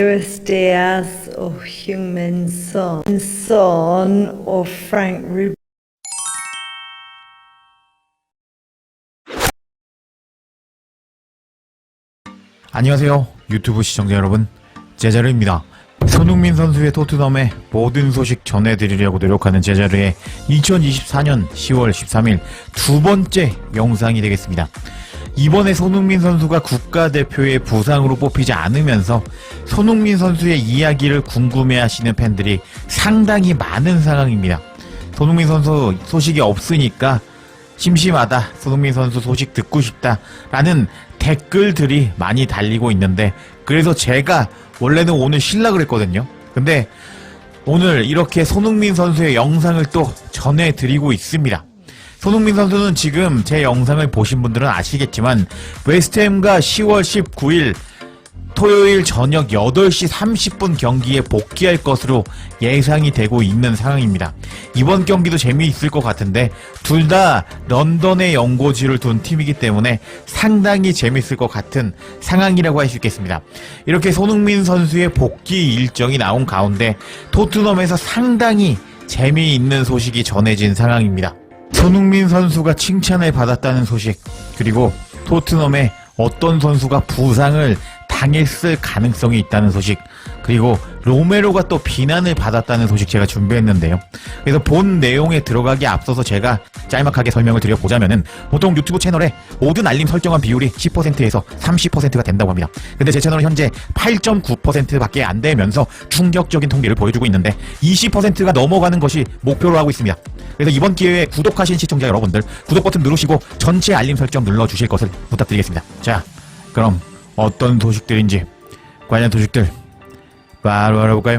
Dearest Diaz of Heung-min son of Frank Rubio. 안녕하세요 유튜브 시청자 여러분, 제자르입니다. 손흥민 선수의 토트넘의 모든 소식 전해드리려고 노력하는 제자르의 2024년 10월 13일 두 번째 영상이 되겠습니다. 이번에 손흥민 선수가 국가대표의 부상으로 뽑히지 않으면서 손흥민 선수의 이야기를 궁금해하시는 팬들이 상당히 많은 상황입니다. 손흥민 선수 소식이 없으니까 심심하다, 손흥민 선수 소식 듣고 싶다 라는 댓글들이 많이 달리고 있는데, 그래서 제가 원래는 오늘 쉬려고 했거든요. 근데 오늘 이렇게 손흥민 선수의 영상을 또 전해드리고 있습니다. 손흥민 선수는 지금 제 영상을 보신 분들은 아시겠지만 웨스트햄과 10월 19일 토요일 저녁 8시 30분 경기에 복귀할 것으로 예상이 되고 있는 상황입니다. 이번 경기도 재미있을 것 같은데 둘 다 런던에 연고지를 둔 팀이기 때문에 상당히 재미있을 것 같은 상황이라고 할 수 있겠습니다. 이렇게 손흥민 선수의 복귀 일정이 나온 가운데 토트넘에서 상당히 재미있는 소식이 전해진 상황입니다. 손흥민 선수가 칭찬을 받았다는 소식, 그리고 토트넘에 어떤 선수가 부상을 당했을 가능성이 있다는 소식, 그리고 로메로가 또 비난을 받았다는 소식 제가 준비했는데요. 그래서 본 내용에 들어가기 앞서서 제가 짤막하게 설명을 드려보자면은, 보통 유튜브 채널에 모든 알림 설정한 비율이 10%에서 30%가 된다고 합니다. 근데 제 채널은 현재 8.9%밖에 안 되면서 충격적인 통계를 보여주고 있는데 20%가 넘어가는 것이 목표로 하고 있습니다. 그래서 이번 기회에 구독하신 시청자 여러분들 구독 버튼 누르시고 전체 알림 설정 눌러주실 것을 부탁드리겠습니다. 자, 그럼 어떤 소식들인지 관련 소식들 바로 알아볼까요?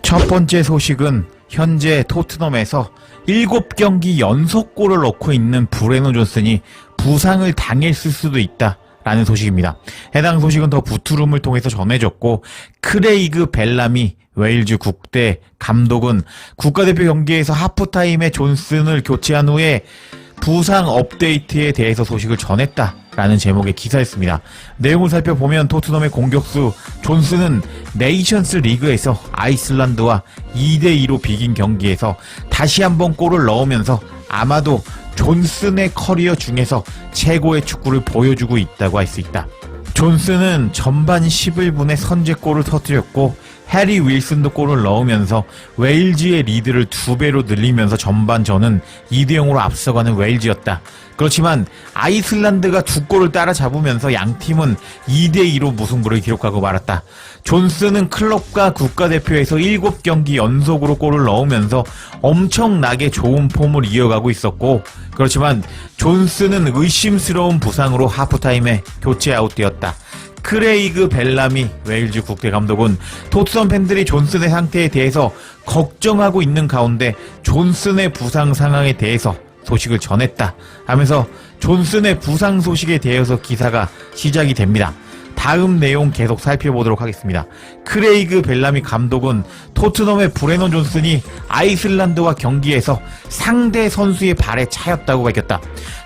첫 번째 소식은 현재 토트넘에서 7경기 연속골을 넣고 있는 브레노 존슨이 부상을 당했을 수도 있다 라는 소식입니다. 해당 소식은 더 부투룸을 통해서 전해졌고, 크레이그 벨람이 웨일즈 국대 감독은 국가대표 경기에서 하프타임에 존슨을 교체한 후에 부상 업데이트에 대해서 소식을 전했다라는 제목의 기사였습니다. 내용을 살펴보면 토트넘의 공격수 존슨은 네이션스 리그에서 아이슬란드와 2대2로 비긴 경기에서 다시 한번 골을 넣으면서 아마도 존슨의 커리어 중에서 최고의 축구를 보여주고 있다고 할 수 있다. 존슨은 전반 11분에 선제골을 터뜨렸고 해리 윌슨도 골을 넣으면서 웨일즈의 리드를 2배로 늘리면서 전반전은 2대0으로 앞서가는 웨일즈였다. 그렇지만 아이슬란드가 2골을 따라잡으면서 양팀은 2대2로 무승부를 기록하고 말았다. 존슨은 클럽과 국가대표에서 7경기 연속으로 골을 넣으면서 엄청나게 좋은 폼을 이어가고 있었고, 그렇지만 존슨은 의심스러운 부상으로 하프타임에 교체 아웃되었다. 크레이그 벨람이 웨일즈 국대 감독은 토트넘 팬들이 존슨의 상태에 대해서 걱정하고 있는 가운데 존슨의 부상 상황에 대해서 소식을 전했다 하면서 존슨의 부상 소식에 대해서 기사가 시작이 됩니다. 다음 내용 계속 살펴보도록 하겠습니다. 크레이그 벨라미 감독은 토트넘의 브레노 존슨이 아이슬란드와 경기에서 상대 선수의 발에 차였다고 밝혔다.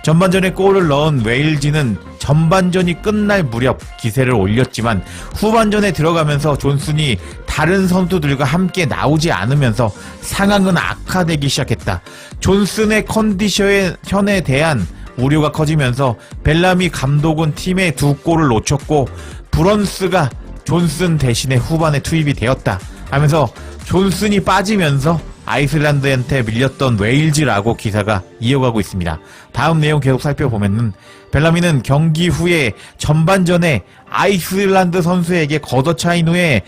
전반전에 골을 넣은 웨일즈는 전반전이 끝날 무렵 기세를 올렸지만 후반전에 들어가면서 존슨이 다른 선수들과 함께 나오지 않으면서 상황은 악화되기 시작했다. 존슨의 컨디션에 대한 우려가 커지면서 벨라미 감독은 팀의 2골을 놓쳤고 브런스가 존슨 대신에 후반에 투입이 되었다 하면서 존슨이 빠지면서 아이슬란드한테 밀렸던 웨일즈라고 기사가 이어가고 있습니다. 다음 내용 계속 살펴보면은 벨라미는 경기 후에 전반전에 아이슬란드 선수에게 걷어차인 후에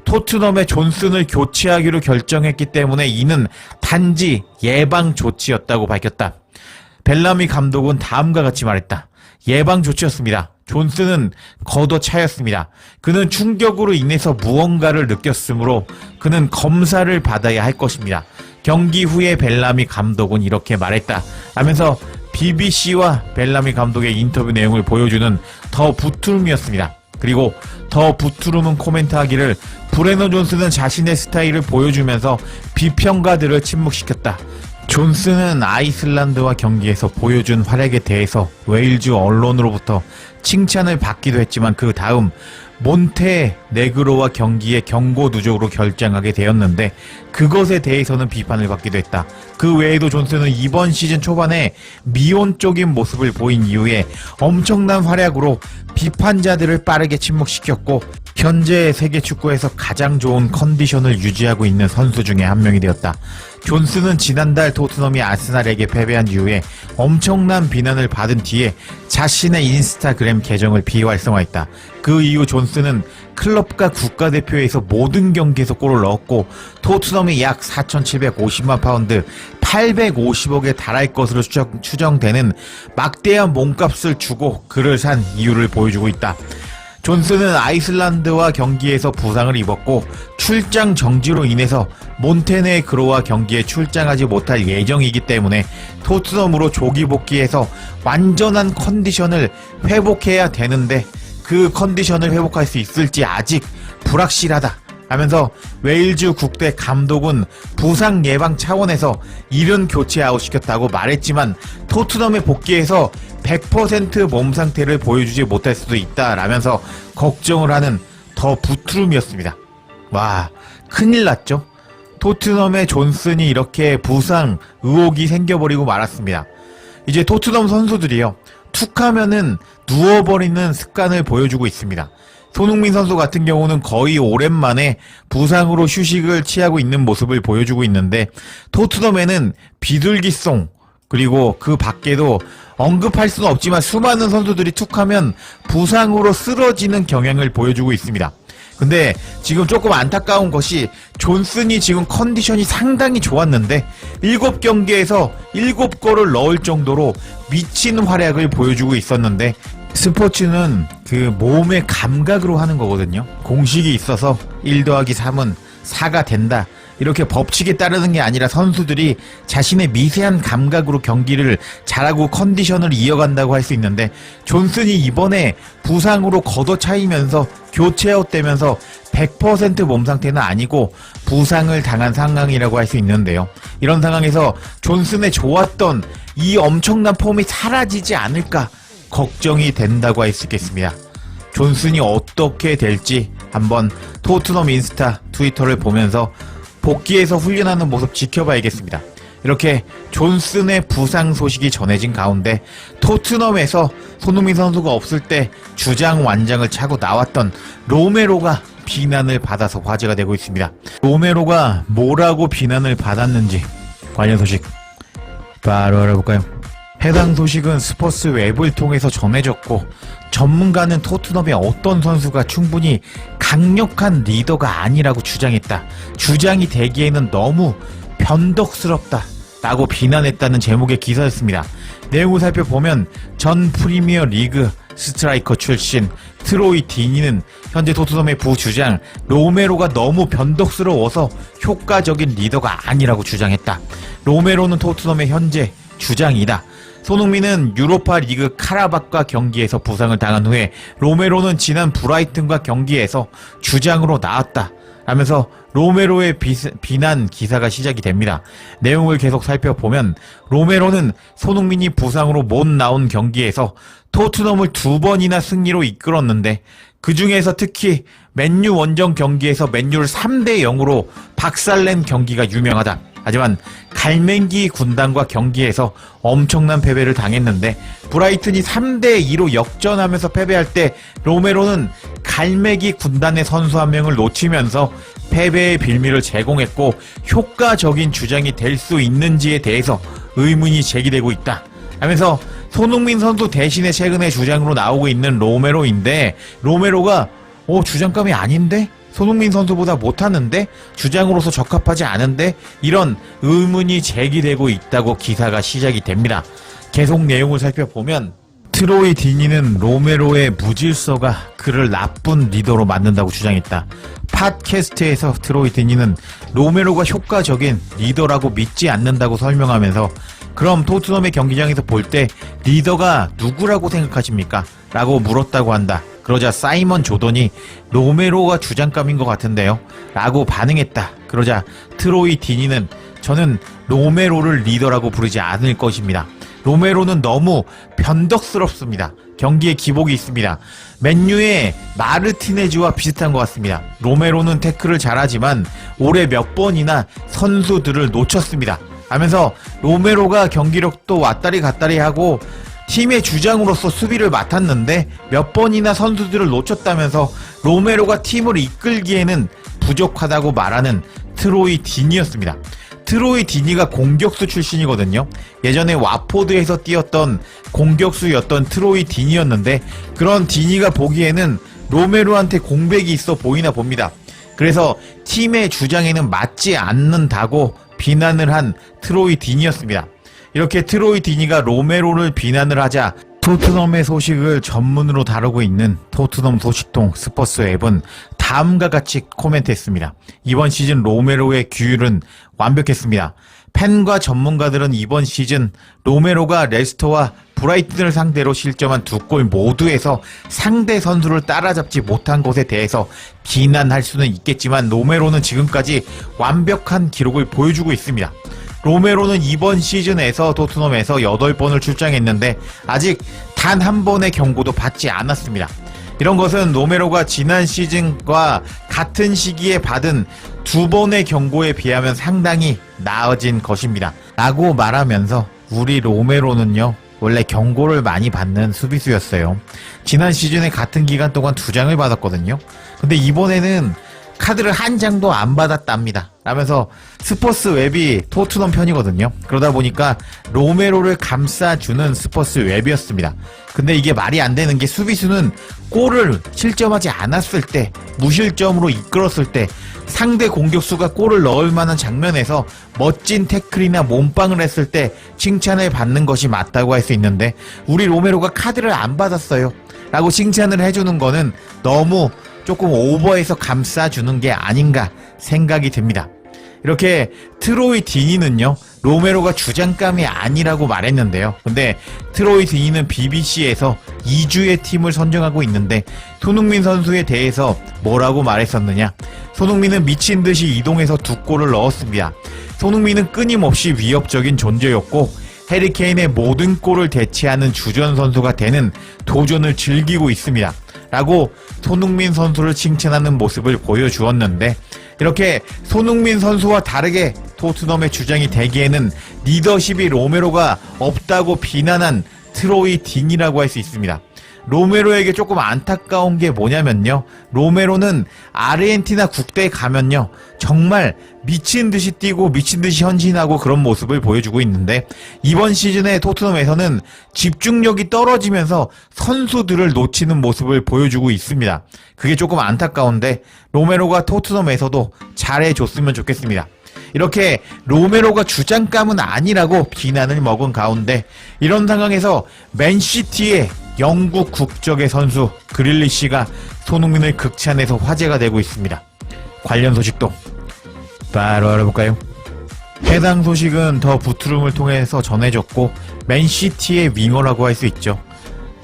토트넘의 존슨을 교체하기로 결정했기 때문에 이는 단지 예방 조치였다고 밝혔다. 벨라미 감독은 다음과 같이 말했다. 예방 조치였습니다. 존슨은 걷어차였습니다. 그는 충격으로 인해서 무언가를 느꼈으므로 그는 검사를 받아야 할 것입니다. 경기 후에 벨라미 감독은 이렇게 말했다 하면서 BBC와 벨라미 감독의 인터뷰 내용을 보여주는 더 부투룸이었습니다. 그리고 더 부투룸은 코멘트하기를 브레노 존슨은 자신의 스타일을 보여주면서 비평가들을 침묵시켰다. 존슨은 아이슬란드와 경기에서 보여준 활약에 대해서 웨일즈 언론으로부터 칭찬을 받기도 했지만 그 다음 몬테네그로와 경기에 경고 누적으로 결장하게 되었는데 그것에 대해서는 비판을 받기도 했다. 그 외에도 존슨은 이번 시즌 초반에 미온적인 모습을 보인 이후에 엄청난 활약으로 비판자들을 빠르게 침묵시켰고 현재 세계 축구에서 가장 좋은 컨디션을 유지하고 있는 선수 중에 한 명이 되었다. 존슨은 지난달 토트넘이 아스날에게 패배한 이후에 엄청난 비난을 받은 뒤에 자신의 인스타그램 계정을 비활성화했다. 그 이후 존슨은 클럽과 국가대표에서 모든 경기에서 골을 넣었고 토트넘이 약 4,750만 파운드 850억에 달할 것으로 추정되는 막대한 몸값을 주고 그를 산 이유를 보여주고 있다. 존슨은 아이슬란드와 경기에서 부상을 입었고 출장 정지로 인해서 몬테네그로와 경기에 출장하지 못할 예정이기 때문에 토트넘으로 조기 복귀해서 완전한 컨디션을 회복해야 되는데 그 컨디션을 회복할 수 있을지 아직 불확실하다 하면서 웨일즈 국대 감독은 부상 예방 차원에서 이른 교체 아웃시켰다고 말했지만 토트넘에 복귀해서 100% 몸 상태를 보여주지 못할 수도 있다라면서 걱정을 하는 더 부트름이었습니다. 와, 큰일 났죠? 토트넘의 존슨이 이렇게 부상 의혹이 생겨버리고 말았습니다. 이제 토트넘 선수들이요, 툭하면은 누워버리는 습관을 보여주고 있습니다. 손흥민 선수 같은 경우는 거의 오랜만에 부상으로 휴식을 취하고 있는 모습을 보여주고 있는데 토트넘에는 비둘기송 그리고 그 밖에도 언급할 수는 없지만 수많은 선수들이 툭하면 부상으로 쓰러지는 경향을 보여주고 있습니다. 근데 지금 조금 안타까운 것이 존슨이 지금 컨디션이 상당히 좋았는데 7경기에서 7골을 넣을 정도로 미친 활약을 보여주고 있었는데 스포츠는 그 몸의 감각으로 하는 거거든요. 공식이 있어서 1 더하기 3은 4가 된다. 이렇게 법칙에 따르는 게 아니라 선수들이 자신의 미세한 감각으로 경기를 잘하고 컨디션을 이어간다고 할 수 있는데 존슨이 이번에 부상으로 걷어차이면서 교체아웃되면서 100% 몸 상태는 아니고 부상을 당한 상황이라고 할 수 있는데요. 이런 상황에서 존슨의 좋았던 이 엄청난 폼이 사라지지 않을까 걱정이 된다고 할 수 있겠습니다. 존슨이 어떻게 될지 한번 토트넘 인스타, 트위터를 보면서 복귀해서 훈련하는 모습 지켜봐야겠습니다. 이렇게 존슨의 부상 소식이 전해진 가운데 토트넘에서 손흥민 선수가 없을 때 주장 완장을 차고 나왔던 로메로가 비난을 받아서 화제가 되고 있습니다. 로메로가 뭐라고 비난을 받았는지 관련 소식 바로 알아볼까요? 해당 소식은 스포츠 웹을 통해서 전해졌고 전문가는 토트넘의 어떤 선수가 충분히 강력한 리더가 아니라고 주장했다. 주장이 되기에는 너무 변덕스럽다 라고 비난했다는 제목의 기사였습니다. 내용을 살펴보면 전 프리미어 리그 스트라이커 출신 트로이 디니는 현재 토트넘의 부주장 로메로가 너무 변덕스러워서 효과적인 리더가 아니라고 주장했다. 로메로는 토트넘의 현재 주장이다. 손흥민은 유로파 리그 카라박과 경기에서 부상을 당한 후에 로메로는 지난 브라이튼과 경기에서 주장으로 나왔다 라면서 로메로의 비난 기사가 시작이 됩니다. 내용을 계속 살펴보면 로메로는 손흥민이 부상으로 못 나온 경기에서 토트넘을 2번이나 승리로 이끌었는데 그 중에서 특히 맨유 원정 경기에서 맨유를 3대 0으로 박살낸 경기가 유명하다. 하지만 갈맹기 군단과 경기에서 엄청난 패배를 당했는데 브라이튼이 3대 2로 역전하면서 패배할 때 로메로는 갈매기 군단의 선수 한 명을 놓치면서 패배의 빌미를 제공했고 효과적인 주장이 될 수 있는지에 대해서 의문이 제기되고 있다 하면서 손흥민 선수 대신에 최근에 주장으로 나오고 있는 로메로인데 로메로가 주장감이 아닌데? 손흥민 선수보다 못하는데? 주장으로서 적합하지 않은데? 이런 의문이 제기되고 있다고 기사가 시작이 됩니다. 계속 내용을 살펴보면 트로이 디니는 로메로의 무질서가 그를 나쁜 리더로 만든다고 주장했다. 팟캐스트에서 트로이 디니는 로메로가 효과적인 리더라고 믿지 않는다고 설명하면서 그럼 토트넘의 경기장에서 볼 때 리더가 누구라고 생각하십니까? 라고 물었다고 한다. 그러자 사이먼 조던이 로메로가 주장감인 것 같은데요? 라고 반응했다. 그러자 트로이 디니는 저는 로메로를 리더라고 부르지 않을 것입니다. 로메로는 너무 변덕스럽습니다. 경기에 기복이 있습니다. 맨유의 마르티네즈와 비슷한 것 같습니다. 로메로는 태클을 잘하지만 올해 몇 번이나 선수들을 놓쳤습니다. 하면서 로메로가 경기력도 왔다리 갔다리 하고 팀의 주장으로서 수비를 맡았는데 몇 번이나 선수들을 놓쳤다면서 로메로가 팀을 이끌기에는 부족하다고 말하는 트로이 디니였습니다. 트로이 디니가 공격수 출신이거든요. 예전에 와포드에서 뛰었던 공격수였던 트로이 디니였는데 그런 디니가 보기에는 로메로한테 공백이 있어 보이나 봅니다. 그래서 팀의 주장에는 맞지 않는다고 비난을 한 트로이 디니였습니다. 이렇게 트로이 디니가 로메로를 비난을 하자 토트넘의 소식을 전문으로 다루고 있는 토트넘 소식통 스퍼스 앱은 다음과 같이 코멘트했습니다. 이번 시즌 로메로의 규율은 완벽했습니다. 팬과 전문가들은 이번 시즌 로메로가 레스터와 브라이튼을 상대로 실점한 두 골 모두에서 상대 선수를 따라잡지 못한 것에 대해서 비난할 수는 있겠지만 로메로는 지금까지 완벽한 기록을 보여주고 있습니다. 로메로는 이번 시즌에서 토트넘에서 8번을 출장했는데 아직 단 한 번의 경고도 받지 않았습니다. 이런 것은 로메로가 지난 시즌과 같은 시기에 받은 2번의 경고에 비하면 상당히 나아진 것입니다. 라고 말하면서 우리 로메로는요 원래 경고를 많이 받는 수비수였어요. 지난 시즌에 같은 기간 동안 2장을 받았거든요. 근데 이번에는 카드를 한 장도 안 받았답니다. 라면서 스퍼스 웹이 토트넘 편이거든요. 그러다 보니까 로메로를 감싸주는 스퍼스 웹이었습니다. 근데 이게 말이 안 되는 게 수비수는 골을 실점하지 않았을 때, 무실점으로 이끌었을 때, 상대 공격수가 골을 넣을 만한 장면에서 멋진 태클이나 몸빵을 했을 때 칭찬을 받는 것이 맞다고 할 수 있는데 우리 로메로가 카드를 안 받았어요. 라고 칭찬을 해주는 거는 너무 조금 오버해서 감싸주는 게 아닌가 생각이 듭니다. 이렇게 트로이 디니는요 로메로가 주장감이 아니라고 말했는데요. 근데 트로이 디니는 BBC에서 2주의 팀을 선정하고 있는데 손흥민 선수에 대해서 뭐라고 말했었느냐. 손흥민은 미친듯이 이동해서 2골을 넣었습니다. 손흥민은 끊임없이 위협적인 존재였고 해리케인의 모든 골을 대체하는 주전 선수가 되는 도전을 즐기고 있습니다. 라고 손흥민 선수를 칭찬하는 모습을 보여주었는데 이렇게 손흥민 선수와 다르게 토트넘의 주장이 되기에는 리더십이 로메로가 없다고 비난한 트로이 디니라고 할 수 있습니다. 로메로에게 조금 안타까운 게 뭐냐면요. 로메로는 아르헨티나 국대에 가면요. 정말 미친듯이 뛰고 미친듯이 헌신하고 그런 모습을 보여주고 있는데 이번 시즌에 토트넘에서는 집중력이 떨어지면서 선수들을 놓치는 모습을 보여주고 있습니다. 그게 조금 안타까운데 로메로가 토트넘에서도 잘해줬으면 좋겠습니다. 이렇게 로메로가 주장감은 아니라고 비난을 먹은 가운데 이런 상황에서 맨시티의 영국 국적의 선수 그릴리시가 손흥민을 극찬해서 화제가 되고 있습니다. 관련 소식도 바로 알아볼까요? 해당 소식은 더 부트룸을 통해서 전해졌고 맨시티의 윙어라고 할 수 있죠.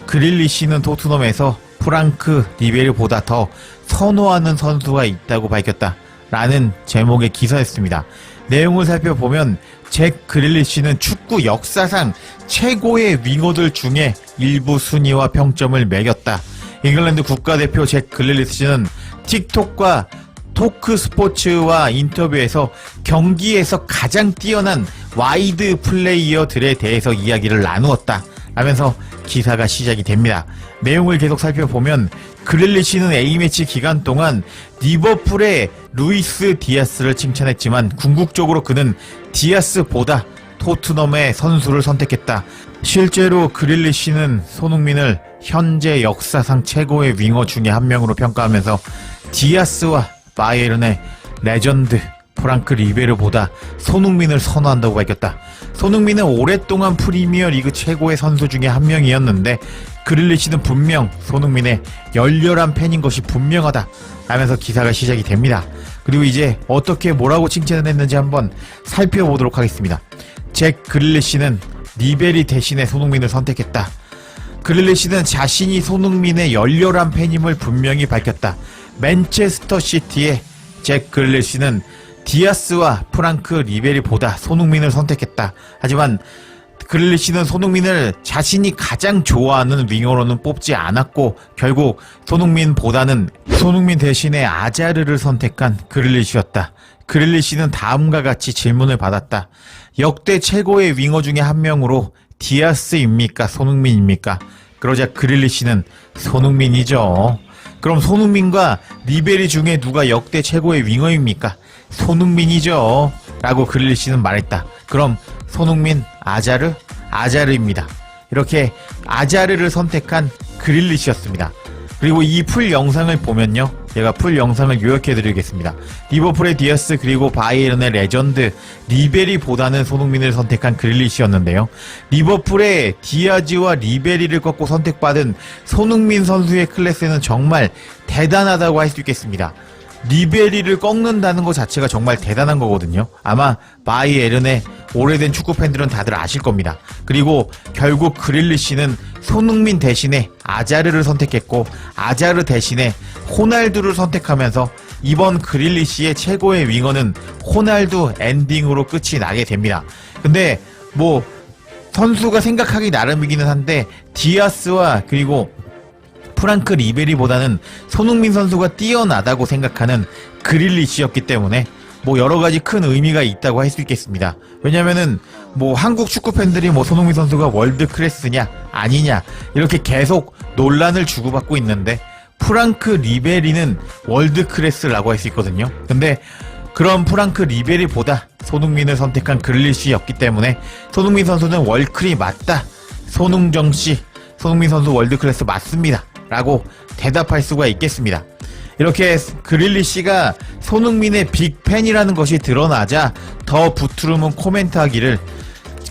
그릴리시는 토트넘에서 프랑크 리베르보다 더 선호하는 선수가 있다고 밝혔다 라는 제목의 기사였습니다. 내용을 살펴보면 잭 그릴리시는 축구 역사상 최고의 윙어들 중에 일부 순위와 평점을 매겼다. 잉글랜드 국가대표 잭 그릴리시는 틱톡과 토크 스포츠와 인터뷰에서 경기에서 가장 뛰어난 와이드 플레이어들에 대해서 이야기를 나누었다 라면서 기사가 시작이 됩니다. 내용을 계속 살펴보면 그릴리시는 A매치 기간 동안 리버풀의 루이스 디아스를 칭찬했지만 궁극적으로 그는 디아스보다 토트넘의 선수를 선택했다. 실제로 그릴리시는 손흥민을 현재 역사상 최고의 윙어 중에 한 명으로 평가하면서 디아스와 바이에른의 레전드 프랑크 리베르보다 손흥민을 선호한다고 밝혔다. 손흥민은 오랫동안 프리미어 리그 최고의 선수 중에 한 명이었는데 그릴리시는 분명 손흥민의 열렬한 팬인 것이 분명하다 라면서 기사가 시작이 됩니다. 그리고 이제 어떻게 뭐라고 칭찬을 했는지 한번 살펴보도록 하겠습니다. 잭 그릴리시는 리베리 대신에 손흥민을 선택했다. 그릴리시는 자신이 손흥민의 열렬한 팬임을 분명히 밝혔다. 맨체스터 시티의 잭 그릴리시는 디아스와 프랑크 리베리보다 손흥민을 선택했다. 하지만 그릴리시는 손흥민을 자신이 가장 좋아하는 윙어로는 뽑지 않았고 결국 손흥민 대신에 아자르를 선택한 그릴리시였다. 그릴리시는 다음과 같이 질문을 받았다. 역대 최고의 윙어 중에 한 명으로 디아스입니까? 손흥민입니까? 그러자 그릴리시는 손흥민이죠. 그럼 손흥민과 리베리 중에 누가 역대 최고의 윙어입니까? 손흥민이죠. 라고 그릴리시는 말했다. 그럼 손흥민, 아자르? 아자르입니다. 이렇게 아자르를 선택한 그릴리시였습니다. 그리고 이 풀 영상을 보면요, 제가 풀 영상을 요약해드리겠습니다. 리버풀의 디아스 그리고 바이에른의 레전드 리베리보다는 손흥민을 선택한 그릴리시였는데요. 리버풀의 디아즈와 리베리를 꺾고 선택받은 손흥민 선수의 클래스는 정말 대단하다고 할 수 있겠습니다. 리베리를 꺾는다는 것 자체가 정말 대단한 거거든요. 아마 바이에른의 오래된 축구 팬들은 다들 아실 겁니다. 그리고 결국 그릴리시는 손흥민 대신에 아자르를 선택했고 아자르 대신에 호날두를 선택하면서 이번 그릴리시의 최고의 윙어는 호날두 엔딩으로 끝이 나게 됩니다. 근데 뭐 선수가 생각하기 나름이기는 한데 디아스와 그리고 프랑크 리베리보다는 손흥민 선수가 뛰어나다고 생각하는 그릴리시였기 때문에 뭐 여러가지 큰 의미가 있다고 할 수 있겠습니다. 왜냐면은 뭐 한국 축구 팬들이 뭐 손흥민 선수가 월드 클래스냐 아니냐 이렇게 계속 논란을 주고받고 있는데 프랑크 리베리는 월드 클래스라고 할 수 있거든요. 근데 그런 프랑크 리베리보다 손흥민을 선택한 그릴리시였기 때문에 손흥민 선수는 월클이 맞다. 손흥정씨, 손흥민 선수 월드 클래스 맞습니다. 라고 대답할 수가 있겠습니다. 이렇게 그릴리시가 손흥민의 빅팬이라는 것이 드러나자 더 부트름은 코멘트하기를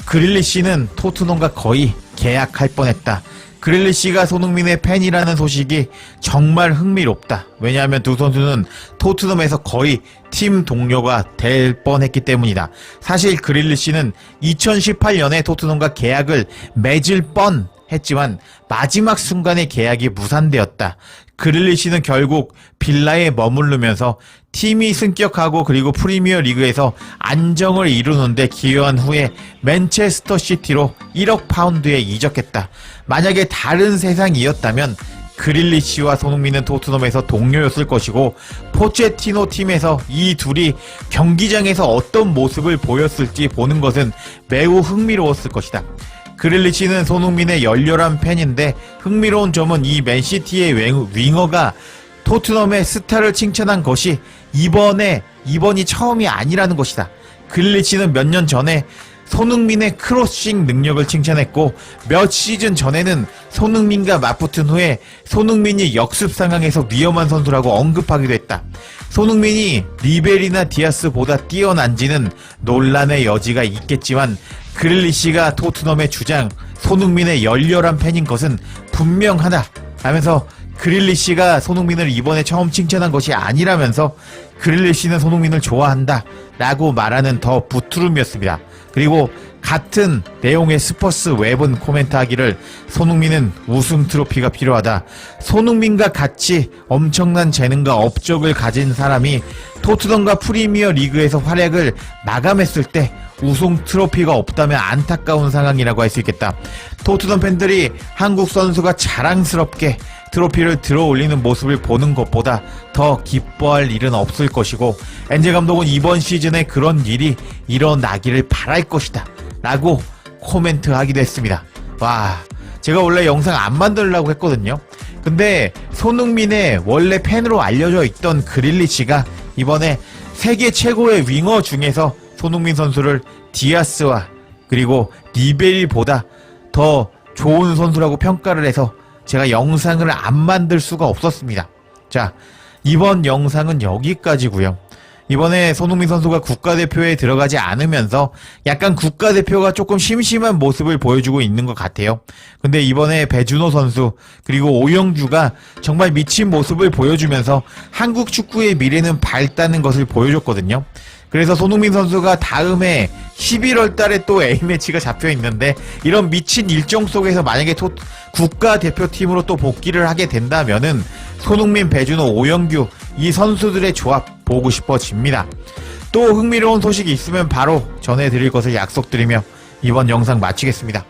그릴리시는 토트넘과 거의 계약할 뻔했다. 그릴리시가 손흥민의 팬이라는 소식이 정말 흥미롭다. 왜냐하면 두 선수는 토트넘에서 거의 팀 동료가 될 뻔했기 때문이다. 사실 그릴리시는 2018년에 토트넘과 계약을 맺을 뻔 했지만 마지막 순간에 계약이 무산되었다. 그릴리시는 결국 빌라에 머무르면서 팀이 승격하고 그리고 프리미어 리그에서 안정을 이루는데 기여한 후에 맨체스터 시티로 1억 파운드에 이적했다. 만약에 다른 세상이었다면 그릴리시와 손흥민은 토트넘에서 동료였을 것이고 포체티노 팀에서 이 둘이 경기장에서 어떤 모습을 보였을지 보는 것은 매우 흥미로웠을 것이다. 그릴리시는 손흥민의 열렬한 팬인데 흥미로운 점은 이 맨시티의 윙어가 토트넘의 스타를 칭찬한 것이 이번이 처음이 아니라는 것이다. 그릴리시는 몇 년 전에 손흥민의 크로싱 능력을 칭찬했고 몇 시즌 전에는 손흥민과 맞붙은 후에 손흥민이 역습 상황에서 위험한 선수라고 언급하기도 했다. 손흥민이 리베리나 디아스보다 뛰어난지는 논란의 여지가 있겠지만 그릴리시가 토트넘의 주장 손흥민의 열렬한 팬인 것은 분명하다 하면서 그릴리시가 손흥민을 이번에 처음 칭찬한 것이 아니라면서 그릴리시는 손흥민을 좋아한다 라고 말하는 더 부트름이었습니다. 그리고 같은 내용의 스퍼스 웹은 코멘트하기를 손흥민은 우승 트로피가 필요하다. 손흥민과 같이 엄청난 재능과 업적을 가진 사람이 토트넘과 프리미어 리그에서 활약을 마감했을 때 우승 트로피가 없다면 안타까운 상황이라고 할 수 있겠다. 토트넘 팬들이 한국 선수가 자랑스럽게 트로피를 들어 올리는 모습을 보는 것보다 더 기뻐할 일은 없을 것이고 엔젤 감독은 이번 시즌에 그런 일이 일어나기를 바랄 것이다 라고 코멘트하기도 했습니다. 와, 제가 원래 영상 안 만들려고 했거든요. 근데 손흥민의 원래 팬으로 알려져 있던 그릴리시가 이번에 세계 최고의 윙어 중에서 손흥민 선수를 디아스와 그리고 리베리보다 더 좋은 선수라고 평가를 해서 제가 영상을 안 만들 수가 없었습니다. 자, 이번 영상은 여기까지고요. 이번에 손흥민 선수가 국가대표에 들어가지 않으면서 약간 국가대표가 조금 심심한 모습을 보여주고 있는 것 같아요. 근데 이번에 배준호 선수 그리고 오영규가 정말 미친 모습을 보여주면서 한국 축구의 미래는 밝다는 것을 보여줬거든요. 그래서 손흥민 선수가 다음에 11월 달에 또 A매치가 잡혀 있는데 이런 미친 일정 속에서 만약에 국가대표팀으로 또 복귀를 하게 된다면은 손흥민, 배준호, 오영규 이 선수들의 조합 보고 싶어집니다. 또 흥미로운 소식이 있으면 바로 전해드릴 것을 약속드리며 이번 영상 마치겠습니다.